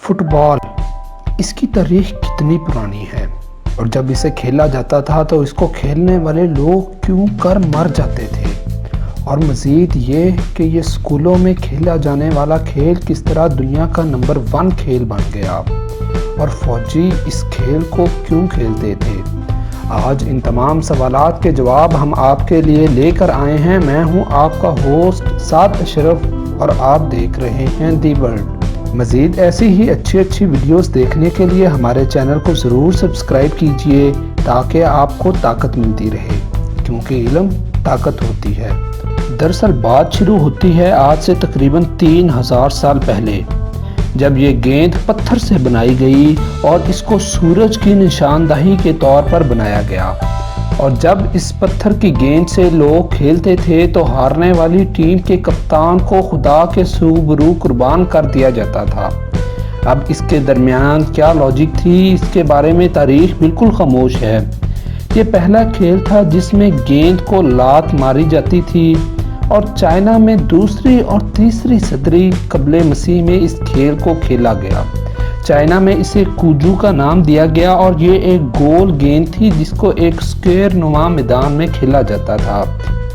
Fit بال، اس کی تاریخ کتنی پرانی ہے، اور جب اسے کھیلا جاتا تھا تو اس کو کھیلنے والے لوگ کیوں کر مر جاتے تھے، اور مزید یہ کہ یہ اسکولوں میں کھیلا جانے والا کھیل کس طرح دنیا کا نمبر 1 کھیل بن گیا، اور فوجی اس کھیل کو کیوں کھیلتے تھے۔ آج ان تمام سوالات کے جواب ہم آپ کے لیے لے کر آئے ہیں۔ میں ہوں آپ کا ہوسٹ سعد اشرف اور آپ دیکھ رہے ہیں دی ورلڈ۔ مزید ایسی ہی اچھی ویڈیوز دیکھنے کے لیے ہمارے چینل کو ضرور سبسکرائب کیجئے تاکہ آپ کو طاقت ملتی رہے، کیونکہ علم طاقت ہوتی ہے۔ دراصل بات شروع ہوتی ہے آج سے تقریباً 3000 سال پہلے، جب یہ گیند پتھر سے بنائی گئی اور اس کو سورج کی نشاندہی کے طور پر بنایا گیا، اور جب اس پتھر کی گیند سے لوگ کھیلتے تھے تو ہارنے والی ٹیم کے کپتان کو خدا کے روبرو قربان کر دیا جاتا تھا۔ اب اس کے درمیان کیا لاجک تھی، اس کے بارے میں تاریخ بالکل خاموش ہے۔ یہ پہلا کھیل تھا جس میں گیند کو لات ماری جاتی تھی، اور چائنا میں 2 اور 3 صدی قبل مسیح میں اس کھیل کو کھیلا گیا۔ چائنا میں اسے کوجو کا نام دیا گیا، اور یہ ایک گول گیند تھی جس کو ایک اسکوئر نما میدان میں کھیلا جاتا تھا۔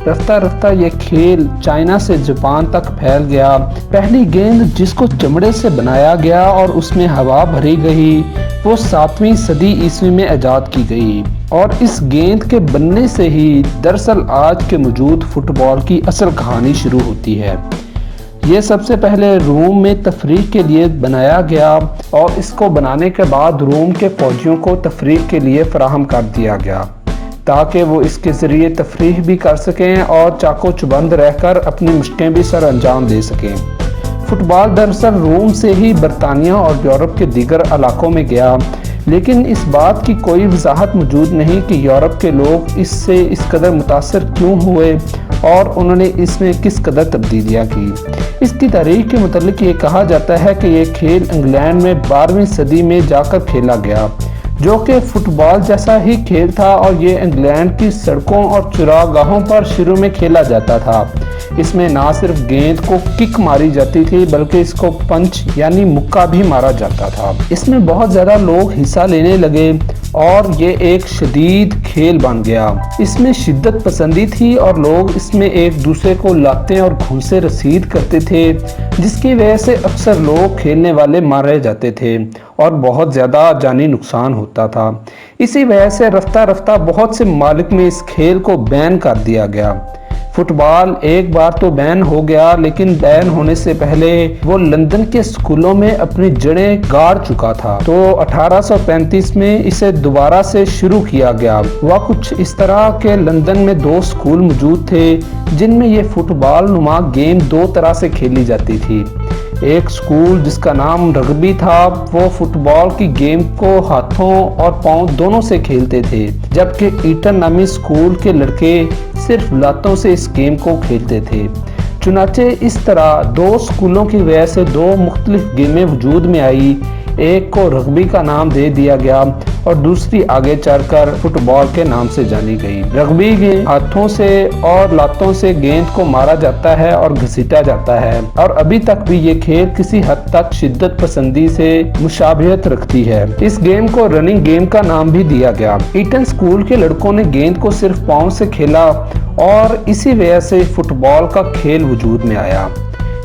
رفتہ رفتہ یہ کھیل چائنا سے جاپان تک پھیل گیا۔ پہلی گیند جس کو چمڑے سے بنایا گیا اور اس میں ہوا بھری گئی، وہ 7ویں صدی عیسوی میں ایجاد کی گئی، اور اس گیند کے بننے سے ہی دراصل آج کے موجود فٹ بال کی اصل کہانی شروع ہوتی ہے۔ یہ سب سے پہلے روم میں تفریح کے لیے بنایا گیا، اور اس کو بنانے کے بعد روم کے فوجیوں کو تفریح کے لیے فراہم کر دیا گیا تاکہ وہ اس کے ذریعے تفریح بھی کر سکیں اور چاقو چبند رہ کر اپنی مشقیں بھی سر انجام دے سکیں۔ فٹ بال دراصل روم سے ہی برطانیہ اور یورپ کے دیگر علاقوں میں گیا، لیکن اس بات کی کوئی وضاحت موجود نہیں کہ یورپ کے لوگ اس سے اس قدر متاثر کیوں ہوئے اور انہوں نے اس میں کس قدر تبدیلیاں کی۔ اس کی تاریخ کے متعلق یہ کہا جاتا ہے کہ یہ کھیل انگلینڈ میں 12ویں صدی میں جا کر کھیلا گیا، جو کہ فٹ بال جیسا ہی کھیل تھا، اور یہ انگلینڈ کی سڑکوں اور چراگاہوں پر شروع میں کھیلا جاتا تھا۔ اس میں نہ صرف گیند کو کک ماری جاتی تھی بلکہ اس کو پنچ یعنی مکہ بھی مارا جاتا تھا۔ اس میں بہت زیادہ لوگ حصہ لینے لگے اور یہ ایک شدید کھیل بن گیا۔ اس میں شدت پسندی تھی اور لوگ اس میں ایک دوسرے کو لاتیں اور گھونسے رسید کرتے تھے، جس کی وجہ سے اکثر لوگ کھیلنے والے مارے جاتے تھے اور بہت زیادہ جانی نقصان ہوتا تھا۔ اسی وجہ سے رفتہ رفتہ بہت سے ممالک میں اس کھیل کو بین کر دیا گیا۔ فٹ بال ایک بار تو بین ہو گیا، لیکن بین ہونے سے پہلے وہ لندن کے سکولوں میں اپنی جڑیں گاڑ چکا تھا، تو 1835 میں اسے دوبارہ سے شروع کیا گیا۔ وہ کچھ اس طرح کہ لندن میں 2 سکول موجود تھے جن میں یہ فٹ بال نما گیم 2 طرح سے کھیلی جاتی تھی۔ ایک سکول جس کا نام رگبی تھا، وہ فٹ بال کی گیم کو ہاتھوں اور پاؤں دونوں سے کھیلتے تھے، جبکہ ایٹن نامی سکول کے لڑکے صرف لاتوں سے اس گیم کو کھیلتے تھے۔ چنانچہ اس طرح 2 سکولوں کی وجہ سے 2 مختلف گیمیں وجود میں آئی، ایک کو رگبی کا نام دے دیا گیا اور دوسری آگے چل کر فٹ بال کے نام سے جانی گئی۔ رگبی گیم ہاتھوں سے اور لاتوں سے گیند کو مارا جاتا ہے اور گھسیٹا جاتا ہے، اور ابھی تک بھی یہ کھیل کسی حد تک شدت پسندی سے مشابہت رکھتی ہے۔ اس گیم کو رننگ گیم کا نام بھی دیا گیا۔ ایٹن سکول کے لڑکوں نے گیند کو صرف پاؤں سے کھیلا، اور اسی وجہ سے فٹ بال کا کھیل وجود میں آیا۔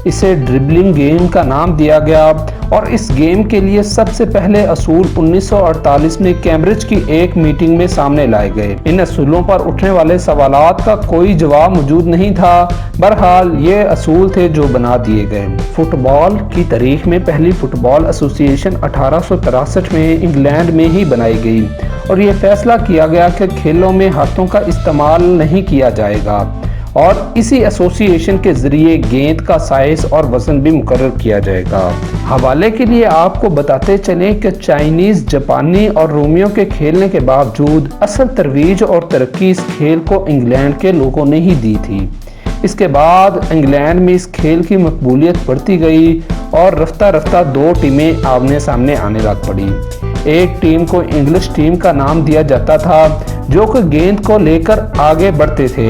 اسے ڈربلنگ گیم کا نام دیا گیا، اور اس گیم کے لیے سب سے پہلے اصول 1948 میں کیمبرج کی ایک میٹنگ میں سامنے لائے گئے۔ ان اصولوں پر اٹھنے والے سوالات کا کوئی جواب موجود نہیں تھا، بہرحال یہ اصول تھے جو بنا دیے گئے۔ فٹ بال کی تاریخ میں پہلی فٹ بال ایسوسی ایشن 1863 میں انگلینڈ میں ہی بنائی گئی، اور یہ فیصلہ کیا گیا کہ کھیلوں میں ہاتھوں کا استعمال نہیں کیا جائے گا، اور اسی ایسوسی ایشن کے ذریعے گیند کا سائز اور وزن بھی مقرر کیا جائے گا۔ حوالے کے لیے آپ کو بتاتے چلیں کہ چائنیز، جاپانی اور رومیوں کے کھیلنے کے باوجود اصل ترویج اور ترقی اس کھیل کو انگلینڈ کے لوگوں نے ہی دی تھی۔ اس کے بعد انگلینڈ میں اس کھیل کی مقبولیت بڑھتی گئی، اور رفتہ رفتہ 2 ٹیمیں آمنے سامنے آنے لگ پڑی۔ ایک ٹیم کو انگلش ٹیم کا نام دیا جاتا تھا، جو کہ گیند کو لے کر آگے بڑھتے تھے،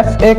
FA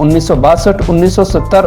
1962, 1970